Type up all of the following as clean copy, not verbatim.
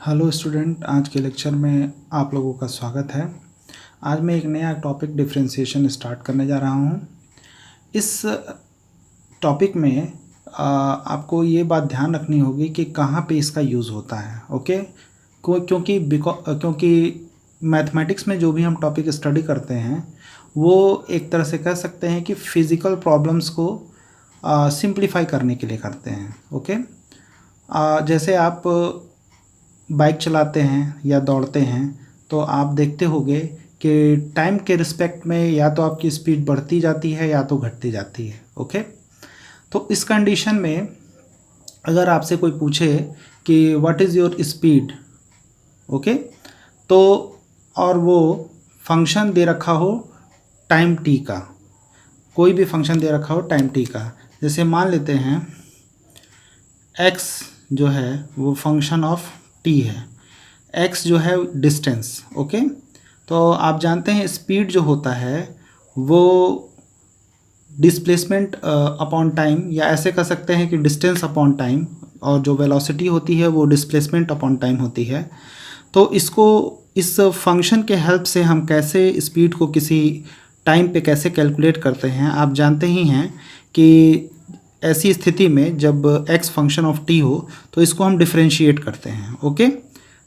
Hello student, आज के lecture में आप लोगों का स्वागत है। आज मैं एक नया टॉपिक डिफरेंशिएशन स्टार्ट करने जा रहा हूँ। इस टॉपिक में आपको ये बात ध्यान रखनी होगी कि कहाँ पे इसका यूज़ होता है। ओके, क्योंकि मैथमेटिक्स में जो भी हम टॉपिक स्टडी करते हैं वो एक तरह से कह सकते हैं कि फिज़िकल प्रॉब्लम्स को सिंप्लीफाई करने के लिए करते हैं। ओके, जैसे आप बाइक चलाते हैं या दौड़ते हैं तो आप देखते होंगे कि टाइम के रिस्पेक्ट में या तो आपकी स्पीड बढ़ती जाती है या तो घटती जाती है। ओके, तो इस कंडीशन में अगर आपसे कोई पूछे कि what is your speed, okay, तो और वो फंक्शन दे रखा हो टाइम टी का, कोई भी फंक्शन दे रखा हो टाइम टी का, जैसे मान लेते हैं x जो है वो फंक्शन ऑफ t है, x जो है डिस्टेंस। ओके, तो आप जानते हैं स्पीड जो होता है वो डिस्प्लेसमेंट अपॉन टाइम, या ऐसे कह सकते हैं कि डिस्टेंस अपॉन टाइम, और जो वेलोसिटी होती है वो डिस्प्लेसमेंट अपॉन टाइम होती है। तो इसको इस फंक्शन के हेल्प से हम कैसे स्पीड को किसी टाइम पे कैसे कैलकुलेट करते हैं, आप जानते ही हैं कि ऐसी स्थिति में जब x फंक्शन ऑफ t हो तो इसको हम डिफरेंशिएट करते हैं। ओके,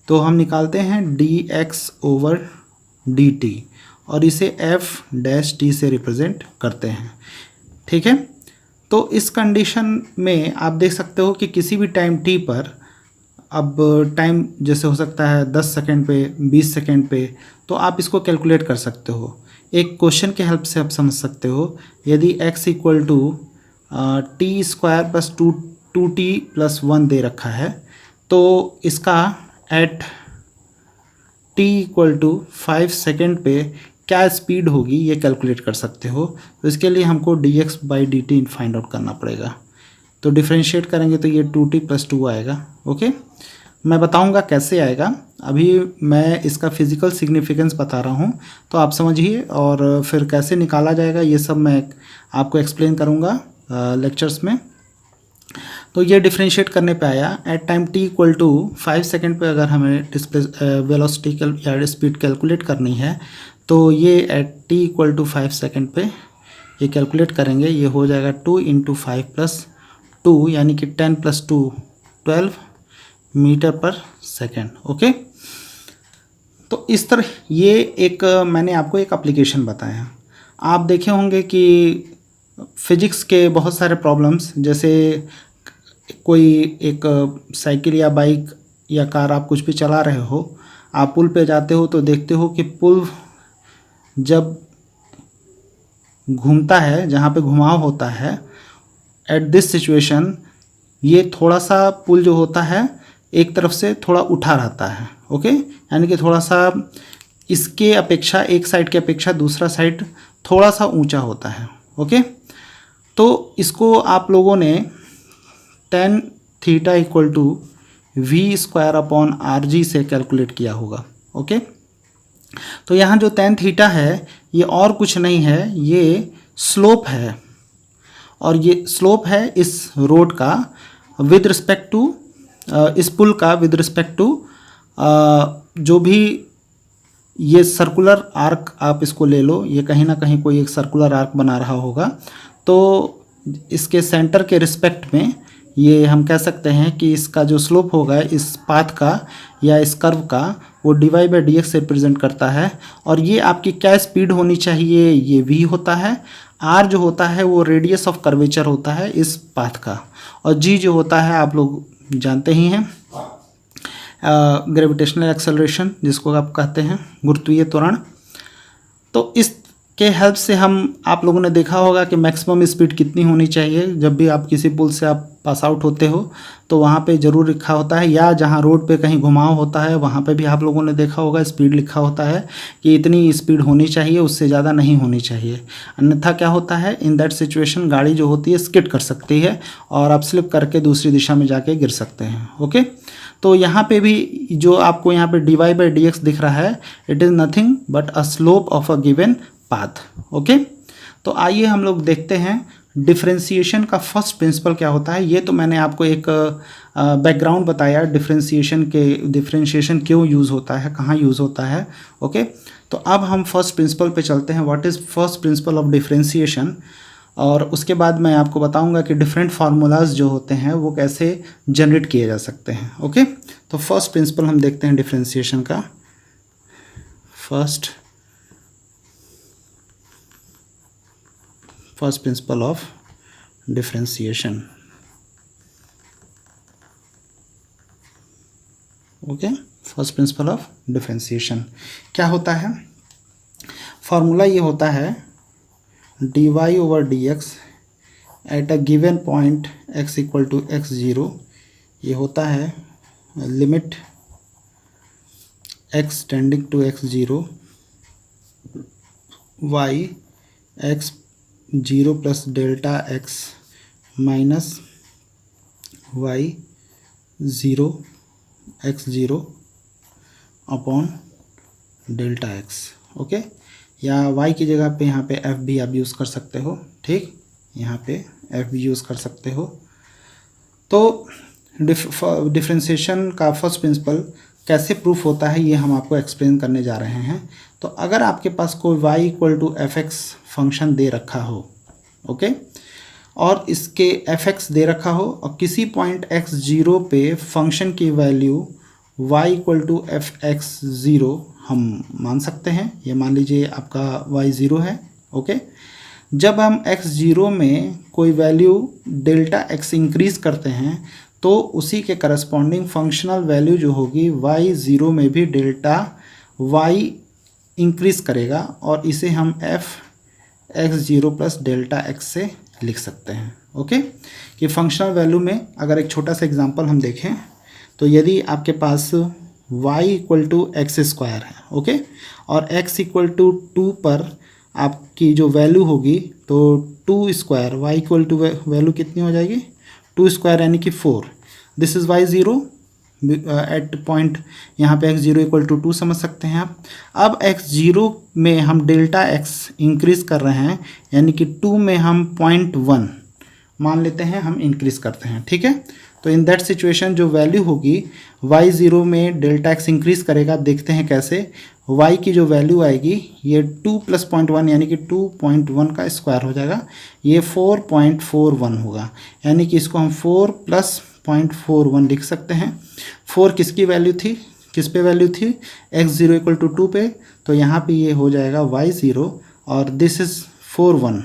तो हम निकालते हैं dx ओवर dt और इसे f डैश t से रिप्रेजेंट करते हैं। ठीक है, तो इस कंडीशन में आप देख सकते हो कि किसी भी टाइम t पर, अब टाइम जैसे हो सकता है 10 सेकेंड पे, 20 सेकेंड पे, तो आप इसको कैलकुलेट कर सकते हो। एक क्वेश्चन के हेल्प से आप समझ सकते हो। यदि x equal to t square plus two t plus 1 दे रखा है तो इसका at t equal to 5 second पे क्या स्पीड होगी ये कैलकुलेट कर सकते हो। तो इसके लिए हमको dx by dt find out करना पड़ेगा। तो डिफरेंशिएट करेंगे तो ये 2t प्लस 2 आएगा। ओके, मैं बताऊंगा कैसे आएगा, अभी मैं इसका फिज़िकल सिग्निफिकेंस बता रहा हूँ तो आप समझिए, और फिर कैसे निकाला जाएगा ये सब मैं आपको एक्सप्लेन करूँगा लेक्चर्स में। तो ये डिफरेंशिएट करने पे आया at time t equal to 5 second पे अगर हमें वेलोसिटी या स्पीड कैलकुलेट करनी है तो ये at t equal to 5 second पे ये कैलकुलेट करेंगे। ये हो जाएगा 2 इंटू 5 प्लस 2 यानी कि 10 प्लस 2 12 मीटर पर सेकेंड। ओके, तो इस तरह ये एक मैंने आपको एक एप्लीकेशन बताया। आप देखे होंगे कि फिजिक्स के बहुत सारे प्रॉब्लम्स, जैसे कोई एक साइकिल या बाइक या कार आप कुछ भी चला रहे हो, आप पुल पे जाते हो तो देखते हो कि पुल जब घूमता है, जहाँ पे घुमाव होता है, एट दिस सिचुएशन ये थोड़ा सा पुल जो होता है एक तरफ से थोड़ा उठा रहता है। ओके, यानी कि थोड़ा सा इसके अपेक्षा, एक साइड के अपेक्षा दूसरा साइड थोड़ा सा ऊंचा होता है। ओके, तो इसको आप लोगों ने tan theta equal to v square upon r g से कैलकुलेट किया होगा। ओके, तो यहाँ जो tan थीटा है ये और कुछ नहीं है, ये स्लोप है, और ये स्लोप है इस रोड का विद रिस्पेक्ट टू, इस पुल का विद रिस्पेक्ट टू जो भी ये सर्कुलर आर्क आप इसको ले लो, ये कहीं ना कहीं कोई एक सर्कुलर आर्क बना रहा होगा, तो इसके सेंटर के रिस्पेक्ट में ये हम कह सकते हैं कि इसका जो स्लोप होगा इस पाथ का या इस कर्व का वो dy बाई डी एक्स से रिप्रेजेंट करता है। और ये आपकी क्या स्पीड होनी चाहिए, ये v होता है। r जो होता है वो रेडियस ऑफ कर्वेचर होता है इस पाथ का, और g जो होता है आप लोग जानते ही हैं, ग्रेविटेशनल एक्सेलरेशन जिसको आप कहते हैं, गुरुत्वीय त्वरण। तो इस के हेल्प से हम, आप लोगों ने देखा होगा कि मैक्सिमम स्पीड कितनी होनी चाहिए। जब भी आप किसी पुल से आप पास आउट होते हो तो वहाँ पे ज़रूर लिखा होता है, या जहाँ रोड पे कहीं घुमाव होता है वहाँ पे भी आप लोगों ने देखा होगा स्पीड लिखा होता है कि इतनी स्पीड होनी चाहिए, उससे ज़्यादा नहीं होनी चाहिए। अन्यथा क्या होता है, इन दैट सिचुएशन गाड़ी जो होती है स्किड कर सकती है और आप स्लिप करके दूसरी दिशा में जाके गिर सकते हैं। ओके, तो यहाँ पे भी जो आपको यहाँ पे dy बाई डी एक्स दिख रहा है, it is nothing but a slope of a given path. Okay, तो आइए हम लोग देखते हैं डिफरेंशिएशन का फर्स्ट प्रिंसिपल क्या होता है, ये तो मैंने आपको एक बैकग्राउंड बताया डिफरेंशिएशन क्यों यूज़ होता है, कहाँ यूज़ होता है। ओके, तो अब हम फर्स्ट प्रिंसिपल पे चलते हैं, what is first principle of differentiation, और उसके बाद मैं आपको बताऊंगा कि डिफरेंट फार्मूलाज जो होते हैं वो कैसे जनरेट किए जा सकते हैं। ओके, तो फर्स्ट प्रिंसिपल हम देखते हैं डिफरेंशिएशन का। First principle of differentiation. Okay, first principle of differentiation क्या होता है, फार्मूला ये होता है dy/dx at a given point x equal to x0, ये होता है limit x tending to x0 y x0 plus delta x minus y 0 x0 upon delta x। Okay, या y की जगह पे यहाँ पे f भी आप यूज़ कर सकते हो, ठीक, यहाँ पे f भी यूज़ कर सकते हो। तो डिफरेंशिएशन का फर्स्ट प्रिंसिपल कैसे प्रूफ होता है ये हम आपको एक्सप्लेन करने जा रहे हैं। तो अगर आपके पास कोई y equal to fx function दे रखा हो, ओके, और इसके fx दे रखा हो और किसी पॉइंट x0 पे फंक्शन की value y equal to fx0 हम मान सकते हैं, ये मान लीजिए आपका y0 है। ओके, जब हम x0 में कोई वैल्यू डेल्टा x इंक्रीज़ करते हैं तो उसी के करस्पॉन्डिंग फंक्शनल वैल्यू जो होगी y0 में भी डेल्टा y इंक्रीज़ करेगा, और इसे हम f(x0) प्लस डेल्टा x से लिख सकते हैं। ओके, कि फंक्शनल वैल्यू में अगर एक छोटा सा एग्जांपल हम देखें तो यदि आपके पास y equal to x square है, ओके, और x इक्वल टू 2 पर आपकी जो वैल्यू होगी तो 2 square y equal to value कितनी हो जाएगी, 2 स्क्वायर यानी कि 4। This is y0 eight point, यहाँ पे x0 इक्वल टू 2 समझ सकते हैं आप। अब x0 में हम डेल्टा x इंक्रीज़ कर रहे हैं, यानी कि 2 में हम 0.1 मान लेते हैं, हम इंक्रीज़ करते हैं, ठीक है। तो इन दैट सिचुएशन जो वैल्यू होगी y0 में डेल्टा x इंक्रीज़ करेगा, देखते हैं कैसे। y की जो वैल्यू आएगी ये 2 प्लस 0.1 यानी कि 2.1 का स्क्वायर हो जाएगा, ये 4.41 होगा, यानी कि इसको हम 4 प्लस 0.41 लिख सकते हैं। 4 किसकी वैल्यू थी, किस पे वैल्यू थी, x0 इक्वल टू 2 पे, तो यहाँ पे ये हो जाएगा y0 और this is 4.1।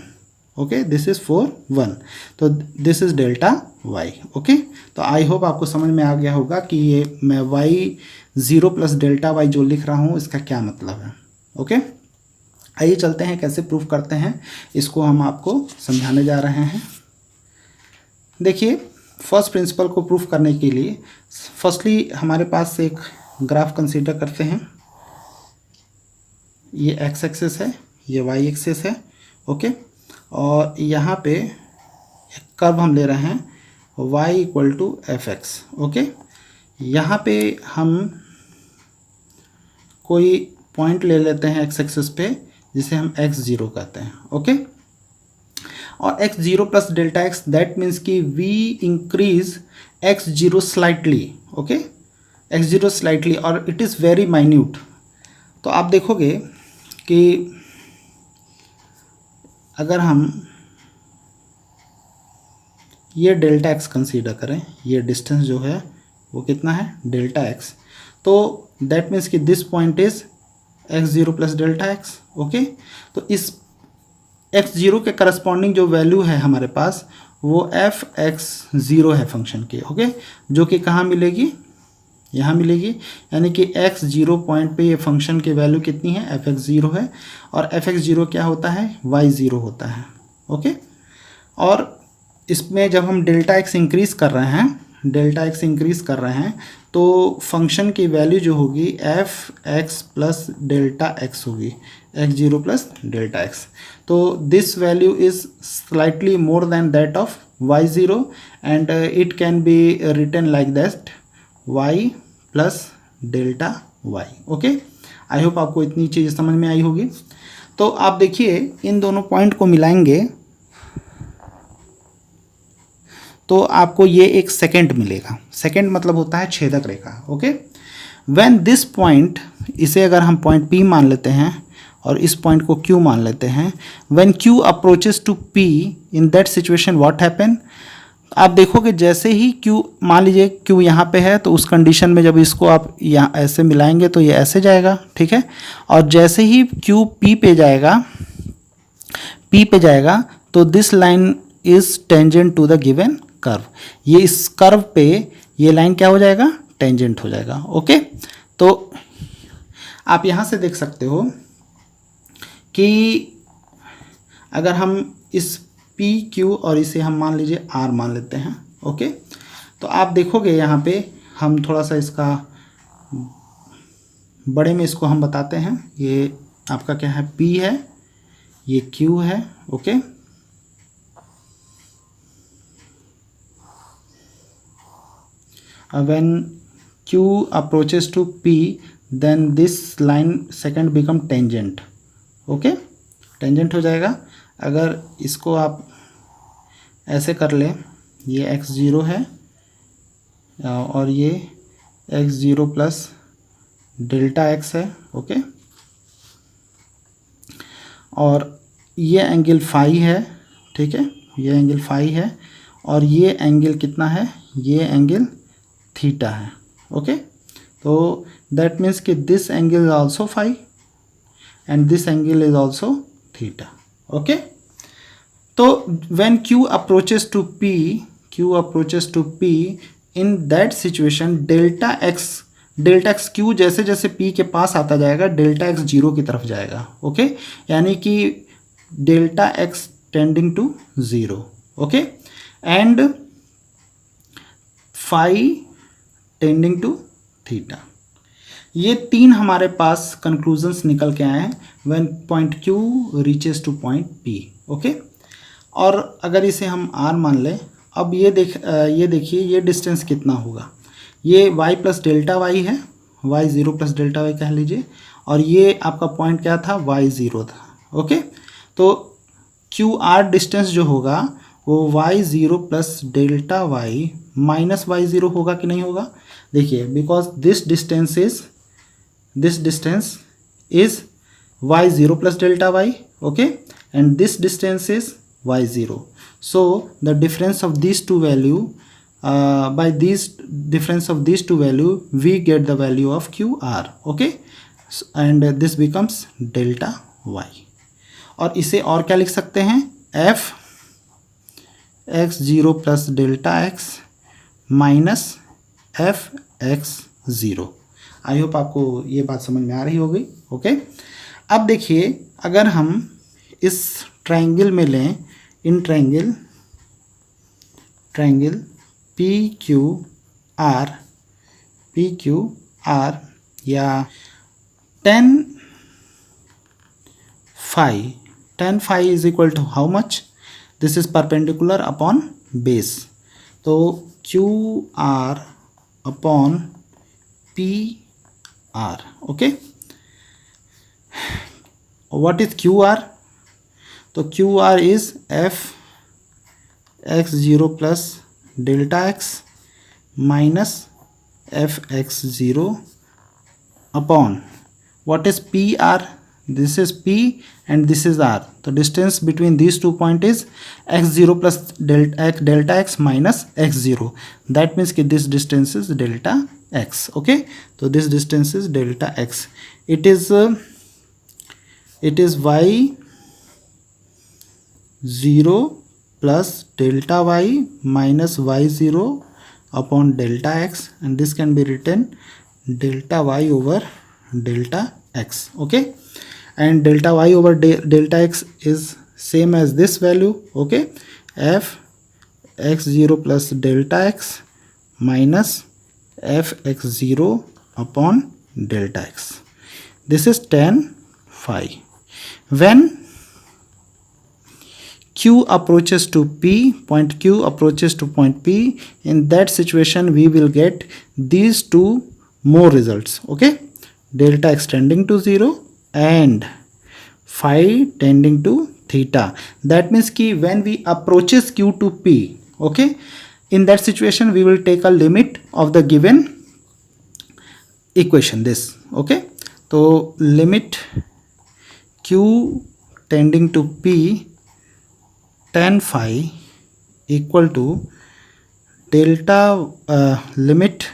Okay, this is 4.1, तो this is delta y। Okay, तो आई होप आपको समझ में आ गया होगा कि ये मैं y0 प्लस डेल्टा y जो लिख रहा हूँ इसका क्या मतलब है। ओके, आइए चलते हैं कैसे प्रूफ करते हैं, इसको हम आपको समझाने जा रहे हैं। देखिए, फर्स्ट प्रिंसिपल को प्रूफ करने के लिए फर्स्टली हमारे पास एक ग्राफ कंसीडर करते हैं। ये x एक्सिस है, ये y एक्सिस है, ओके, और यहाँ पे एक कर्व हम ले रहे हैं y equal to fx। Okay, यहाँ पे हम कोई पॉइंट ले लेते हैं x एक्सिस पे जिसे हम x0 कहते हैं। ओके, और x0 plus delta x, that means कि we increase x0 slightly. Okay, x0 slightly और इट इज़ वेरी माइन्यूट। तो आप देखोगे कि अगर हम ये डेल्टा x कंसीडर करें, ये डिस्टेंस जो है वो कितना है, डेल्टा x, तो दैट मीन्स कि this point is x0 plus delta x। Okay, तो इस x0 के करस्पॉन्डिंग जो वैल्यू है हमारे पास वो fx0 है फंक्शन की। ओके, जो कि कहाँ मिलेगी, यहाँ मिलेगी, यानी कि x0 पॉइंट पे ये फंक्शन की वैल्यू कितनी है, fx0 है, और fx0 क्या होता है, y0 होता है। ओके, और इसमें जब हम डेल्टा x इंक्रीज़ कर रहे हैं, डेल्टा x इंक्रीज़ कर रहे हैं तो फंक्शन की वैल्यू जो होगी fx प्लस डेल्टा x होगी, x0 प्लस डेल्टा x। तो this value is slightly more than that of y0 and it can be written like that y plus delta y। Okay, I hope आपको इतनी चीज़ समझ में आई होगी। तो आप देखिए इन दोनों पॉइंट को मिलाएंगे तो आपको ये एक सेकेंड मिलेगा। सेकेंड मतलब होता है छेदक रेखा। ओके, व्हेन दिस पॉइंट, इसे अगर हम पॉइंट P मान लेते हैं और इस पॉइंट को Q मान लेते हैं, when Q approaches to P, in that situation what happen, आप देखोगे जैसे ही Q, मान लीजिए Q यहाँ पे है, तो उस कंडीशन में जब इसको आप यहाँ ऐसे मिलाएंगे तो ये ऐसे जाएगा, ठीक है। और जैसे ही Q P पे जाएगा तो this line is tangent to the given curve, ये इस कर्व पे ये लाइन क्या हो जाएगा, टेंजेंट हो जाएगा। ओके, तो आप यहाँ से देख सकते हो कि अगर हम इस P Q और इसे हम मान लीजिए R मान लेते हैं। ओके, तो आप देखोगे यहाँ पे हम थोड़ा सा इसका बड़े में इसको हम बताते हैं। ये आपका क्या है, P है, ये Q है। Okay, when Q approaches to P, then this line second become tangent। Okay, tangent हो जाएगा। अगर इसको आप ऐसे कर ले, ये x0 है और ये x0 प्लस डेल्टा x है। ओके, और ये एंगल फाई है, ठीक है, ये एंगल फाई है और ये एंगल कितना है, ये एंगल थीटा है। ओके, तो दैट मीन्स कि this angle is also phi and this angle is also theta. Okay, तो when Q approaches to P, in that situation delta x Q जैसे जैसे P के पास आता जाएगा, डेल्टा एक्स 0 की तरफ जाएगा। ओके, यानी कि delta x tending to 0। Okay, and phi tending to theta. ये तीन हमारे पास कंक्लूजन्स निकल के आए हैं when point Q reaches to point P। Okay, और अगर इसे हम R मान लें, अब ये देखिए ये डिस्टेंस कितना होगा, ये y प्लस डेल्टा वाई है, y0 प्लस डेल्टा वाई कह लीजिए, और ये आपका पॉइंट क्या था, y0 था। ओके, तो QR डिस्टेंस जो होगा वो y0 plus delta Y minus y0 होगा कि नहीं होगा। देखिए, because this distance is y0 plus delta y. Okay, and this distance is y0, so the difference of these two value, by this difference of these two value we get the value of QR। okay, and this becomes delta y। और इसे और क्या लिख सकते हैं, f x0 plus delta x minus f x0। आई hope आपको ये बात समझ में आ रही होगी। ओके, अब देखिए अगर हम इस ट्रायंगल में लें, इन ट्रायंगल PQR या tan phi is equal to how much, this is perpendicular upon base, तो QR upon PR। Okay, what is QR, तो QR is f x0 plus delta x minus f x0 upon what is PR, this is P and this is R, तो distance between these two point is x0 plus delta x minus x0, that means कि this distance is delta x। okay, तो this distance is delta x, it is y0 plus delta y minus y0 upon delta x, and this can be written delta y over delta x। okay, and delta y over delta x is same as this value। okay, f x0 plus delta x minus f x0 upon delta x, this is tan phi। when Q approaches to P, point Q approaches to point P, in that situation we will get these two more results। okay, delta x tending to 0 and phi tending to theta, that means कि when we approaches Q to P, okay, In that situation, we will take a limit of the given equation, this. Okay, so limit q tending to p tan phi equal to delta limit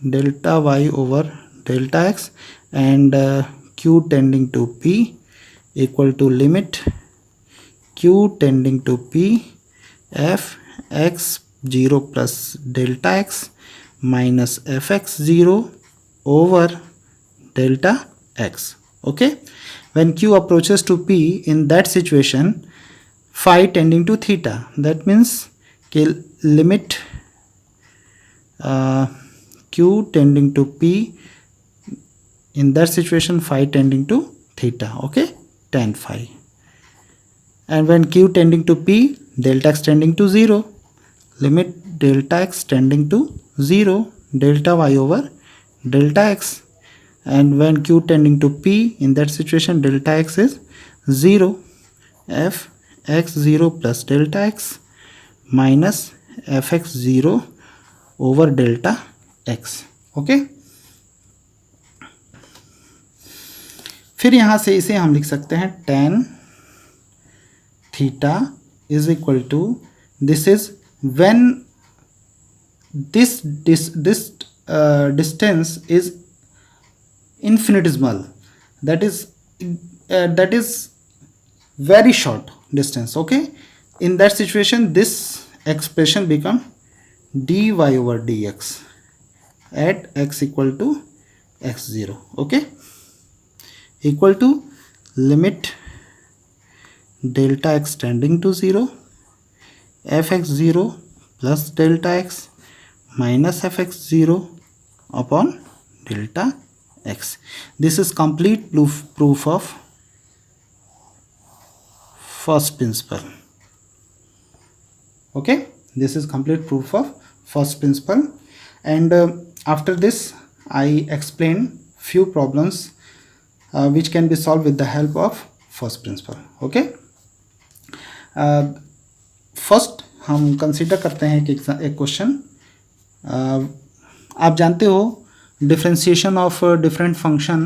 delta y over delta x, and q tending to p equal to limit q tending to p f x 0 plus delta x minus fx 0 over delta x. Okay, when q approaches to p, in that situation phi tending to theta, that means limit q tending to p, in that situation phi tending to theta. Okay, tan phi. And when q tending to p, delta x tending to 0, limit delta x tending to 0 delta y over delta x. And when q tending to p, in that situation delta x is 0, f x 0 plus delta x minus fx 0 over delta x. Okay, फिर यहां से इसे हम लिख सकते हैं tan theta is equal to, this is when this distance is infinitesimal, that is very short distance. Okay, in that situation this expression become dy over dx at x equal to x0. Okay, equal to limit delta x tending to 0 fx0 plus delta x minus fx 0 upon delta x. This is complete proof of first principle. Okay, this is complete proof of first principle. And after this I explain few problems which can be solved with the help of first principle. Okay, first हम consider करते हैं कि एक question, आप जानते हो differentiation of different function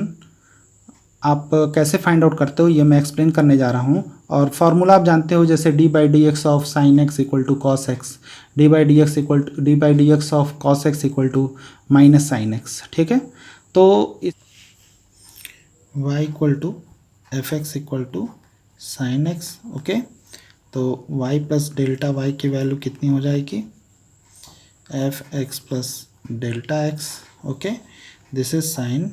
आप कैसे फाइंड आउट करते हो, ये मैं एक्सप्लेन करने जा रहा हूँ. और फार्मूला आप जानते हो, जैसे d by d x of sine x equal to cos x, d by d x of cos x equal to minus sine x. ठीक है, तो y equal to F x equal to sine x. Okay, तो y plus delta y की value कितनी हो जाएगी, F x plus delta x. Okay, this is sine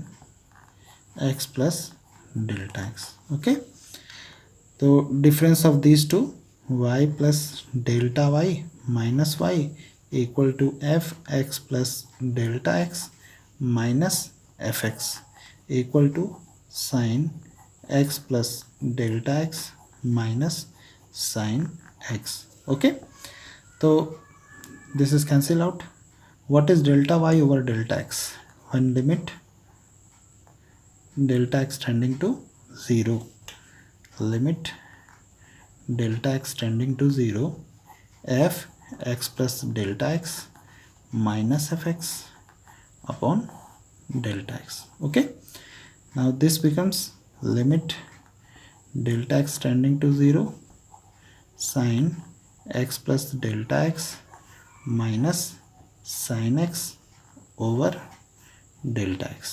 x plus delta x. Okay, तो difference of these two y plus delta y minus y equal to F x plus delta x minus f x equal to sine x plus delta x minus sine x. Okay, तो this is cancel out. What is delta y over delta x when limit delta x tending to 0, limit delta x tending to 0 f x plus delta x minus fx upon delta x. Okay, now this becomes limit delta x tending to 0 sin x plus delta x minus sine x over delta x.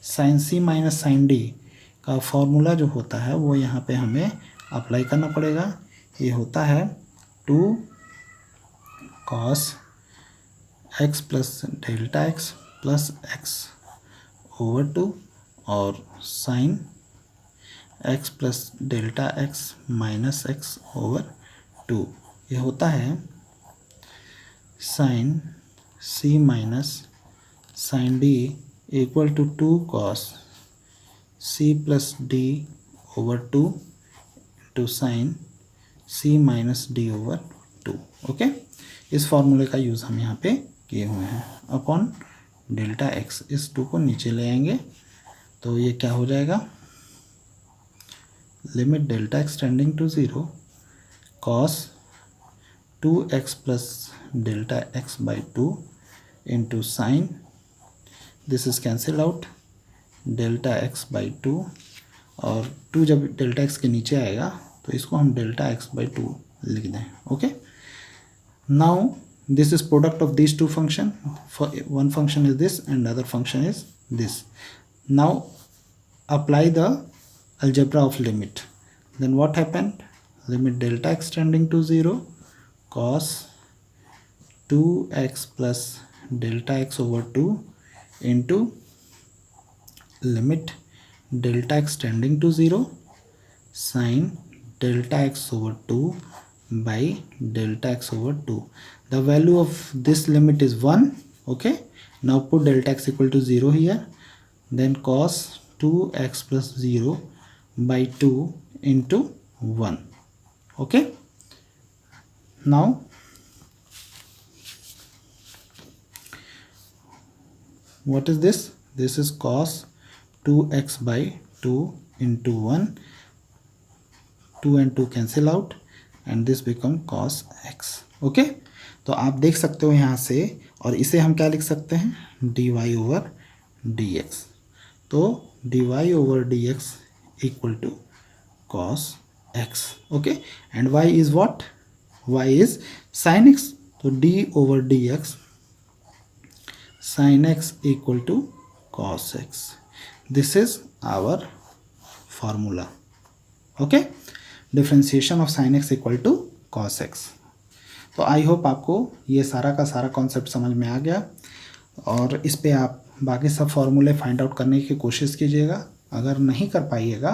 Sine C minus sine D का formula जो होता है वो यहाँ पे हमें apply करना पड़ेगा. ये होता है 2 cos x plus delta x plus x over 2 और sine x plus delta x minus x over 2. ये होता है sine C minus sine D equal to 2 cos C plus D over 2 two sine C minus D over 2. Okay, इस फॉर्मूले का use हम यहाँ पे किए हुए हैं अपॉन डेल्टा एक्स. इस 2 को नीचे ले आएंगे तो ये क्या हो जाएगा, limit delta x tending to 0 cos 2x plus delta x by 2 into sine, this is cancel out, delta x by 2, और 2 जब डेल्टा x के नीचे आएगा तो इसको हम डेल्टा x बाई 2 लिख दें. Okay, now this is product of these two function. For one function is this and other function is this. Now apply the algebra of limit. Then what happened? Limit delta x tending to 0 cos 2x plus delta x over 2 into limit delta x tending to 0 sin delta x over 2 by delta x over 2. The value of this limit is 1. Okay, now put delta x equal to 0 here, then cos 2x plus 0 by 2 into 1. Okay, now what is this? This is cos 2x by 2 into 1. 2 and 2 cancel out and this become cos x. Okay, तो आप देख सकते हो यहाँ से, और इसे हम क्या लिख सकते हैं, dy ओवर dx. तो dy over dx equal to cos x. Okay, and y is what, y is sin x. तो d over dx sin x equal to cos x. This is our formula. Okay, differentiation of sin x equal to cos x. तो आई hope आपको ये सारा का सारा concept समझ में आ गया, और इस पे आप बाकी सब फॉर्मूले फाइंड आउट करने की कोशिश कीजिएगा. अगर नहीं कर पाइएगा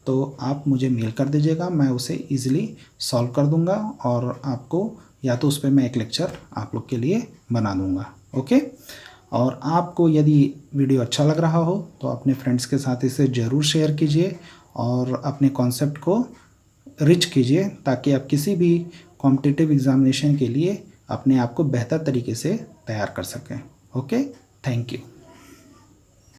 तो आप मुझे मेल कर दीजिएगा, मैं उसे इजीली सॉल्व कर दूंगा, और आपको या तो उस पर मैं एक लेक्चर आप लोग के लिए बना दूंगा. ओके, और आपको यदि वीडियो अच्छा लग रहा हो तो अपने फ्रेंड्स के साथ इसे ज़रूर शेयर कीजिए और अपने कॉन्सेप्ट को रिच कीजिए, ताकि आप किसी भी कॉम्पिटिटिव एग्जामिनेशन के लिए अपने आप को बेहतर तरीके से तैयार कर सकें. Okay, thank you.